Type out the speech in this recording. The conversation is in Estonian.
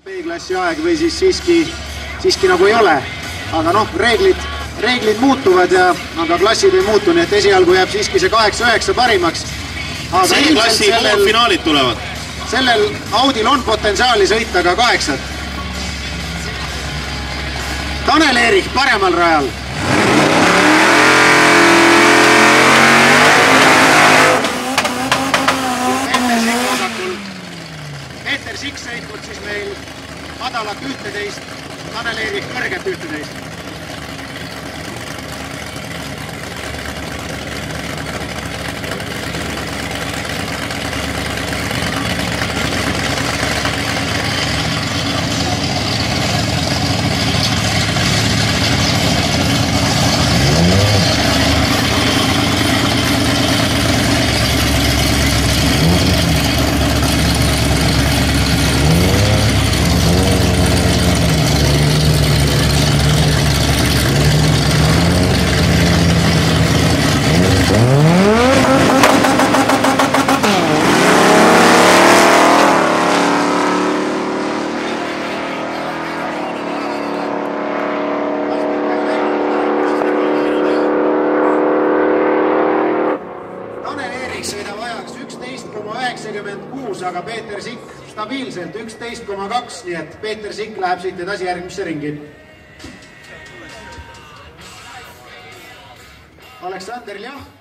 B-klassi aeg või siis siiski nagu ei ole. Aga noh, reeglid muutuvad ja aga klassid ei muutu, nii et esialgu jääb siiski see 8-9 parimaks. C-klassi poolfinaalid tulevad. Sellel Audil on potentsiaali sõita ka 8. Tanel Eerik paremal rajal. Peeter Sikk sõitnud siis meil madalat 11, Tanel Eerik kõrget 11. Sõidab ajaks 11,96, aga Peeter Sikk stabiilselt 11,2, nii et Peeter Sikk läheb siit edasi järgmisse ringi. Aleksander Ljah